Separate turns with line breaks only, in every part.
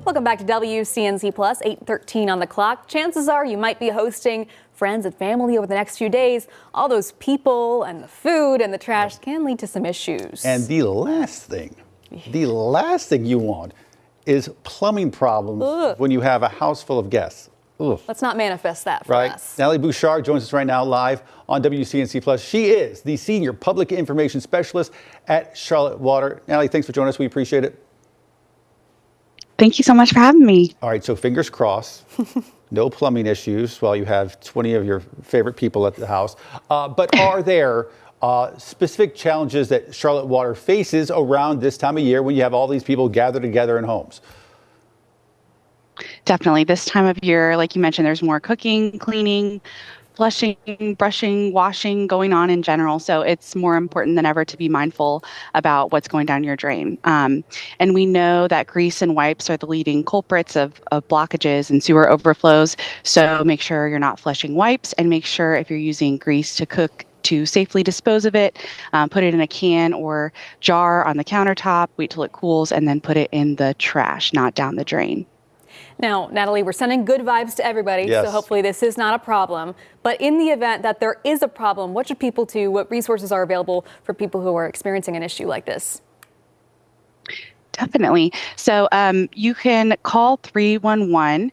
Welcome back to WCNC Plus, 8:13 on the clock. Chances are you might be hosting friends and family over the next few days. All those people and the food and the trash can lead to some issues.
And the last thing you want is plumbing problems when you have a house full of guests. Ugh.
Let's not manifest that for us.
Natalie Bouchard joins us right now live on WCNC Plus. She is the Senior Public Information Specialist at Charlotte Water. Natalie, thanks for joining us. We appreciate it.
Thank you so much for having me.
All right, so fingers crossed. No plumbing issues while you have 20 of your favorite people at the house. But are there specific challenges that Charlotte Water faces around this time of year when you have all these people gathered together in homes?
Definitely. This time of year, like you mentioned, there's more cooking, cleaning, flushing, brushing, washing going on in general. So it's more important than ever to be mindful about what's going down your drain. And we know that grease and wipes are the leading culprits of blockages and sewer overflows. So make sure you're not flushing wipes, and make sure if you're using grease to cook, to safely dispose of it, put it in a can or jar on the countertop, wait till it cools, and then put it in the trash, not down the drain.
Now, Natalie, we're sending good vibes to everybody, so hopefully this is not a problem. But in the event that there is a problem, what should people do? What resources are available for people who are experiencing an issue like this?
Definitely. So you can call 311.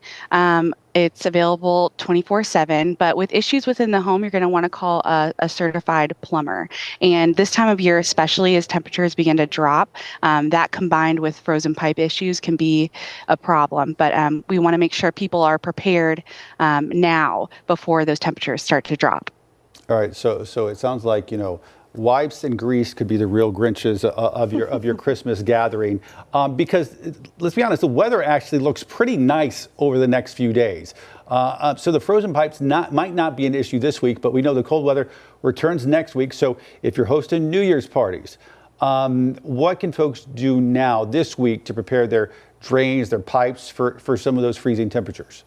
It's available 24/7, but with issues within the home, you're going to want to call a certified plumber. And this time of year, especially as temperatures begin to drop, that combined with frozen pipe issues can be a problem. But we want to make sure people are prepared now before those temperatures start to drop.
All right, so it sounds like, wipes and grease could be the real Grinches of your Christmas gathering, because let's be honest, the weather actually looks pretty nice over the next few days. So the frozen pipes might not be an issue this week, but we know the cold weather returns next week. So if you're hosting New Year's parties, what can folks do now this week to prepare their drains, their pipes for some of those freezing temperatures?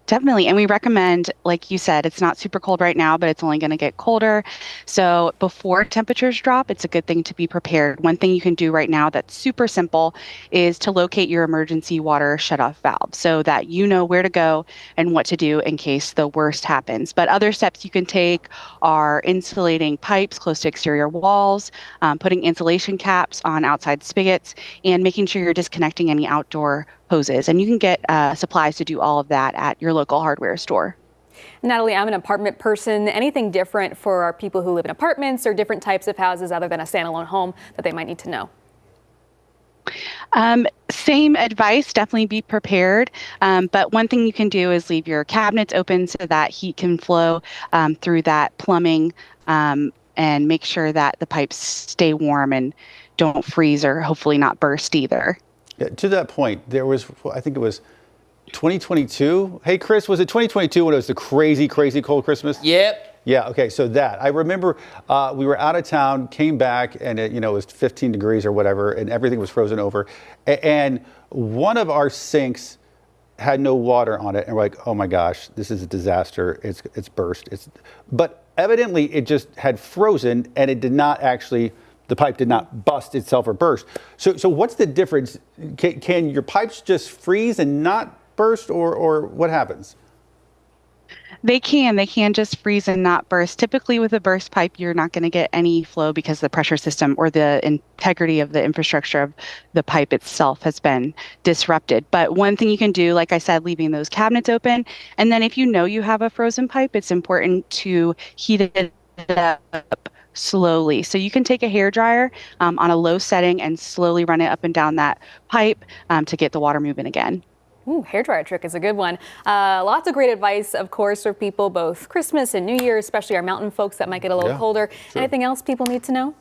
Definitely. And we recommend, like you said, it's not super cold right now, but it's only going to get colder. So before temperatures drop, it's a good thing to be prepared. One thing you can do right now that's super simple is to locate your emergency water shutoff valve so that you know where to go and what to do in case the worst happens. But other steps you can take are insulating pipes close to exterior walls, putting insulation caps on outside spigots, and making sure you're disconnecting any outdoor hoses. And you can get supplies to do all of that at your local hardware store.
Natalie, I'm an apartment person. Anything different for our people who live in apartments or different types of houses other than a standalone home that they might need to know?
Same advice, definitely be prepared. But one thing you can do is leave your cabinets open so that heat can flow through that plumbing, and make sure that the pipes stay warm and don't freeze or hopefully not burst either.
Yeah, to that point, there was, I think it was 2022. Hey, Chris, was it 2022 when it was the crazy, crazy cold Christmas?
Yep.
Yeah, okay, so that. I remember we were out of town, came back, and it was 15 degrees or whatever, and everything was frozen over. And one of our sinks had no water on it, and we're like, oh my gosh, this is a disaster. It's burst. But evidently, it just had frozen, and it did not actually, the pipe did not bust itself or burst. So what's the difference? Can your pipes just freeze and not burst, or what happens?
They can just freeze and not burst. Typically with a burst pipe, you're not going to get any flow because the pressure system or the integrity of the infrastructure of the pipe itself has been disrupted. But one thing you can do, like I said, leaving those cabinets open. And then if you know you have a frozen pipe, it's important to heat it up slowly. So you can take a hairdryer on a low setting and slowly run it up and down that pipe to get the water moving again.
Ooh, hairdryer trick is a good one. Lots of great advice, of course, for people both Christmas and New Year, especially our mountain folks that might get a little colder. Sure. Anything else people need to know?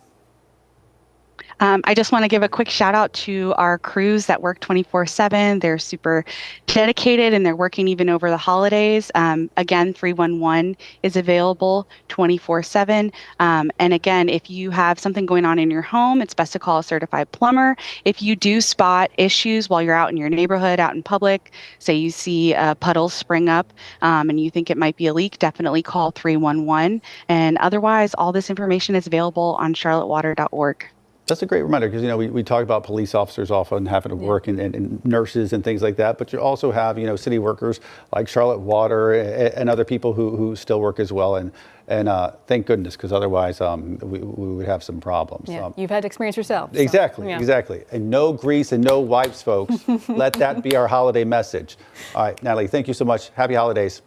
I just want to give a quick shout out to our crews that work 24/7. They're super dedicated and they're working even over the holidays. Again, 311 is available 24/7. And again, if you have something going on in your home, it's best to call a certified plumber. If you do spot issues while you're out in your neighborhood, out in public, say you see puddles spring up and you think it might be a leak, definitely call 311. And otherwise, all this information is available on charlottewater.org.
That's a great reminder because, we talk about police officers often having to work and nurses and things like that, but you also have, city workers like Charlotte Water and other people who still work as well. And thank goodness, because otherwise we would have some problems.
Yeah, you've had experience yourself. So,
exactly. And no grease and no wipes, folks. Let that be our holiday message. All right, Natalie, thank you so much. Happy holidays.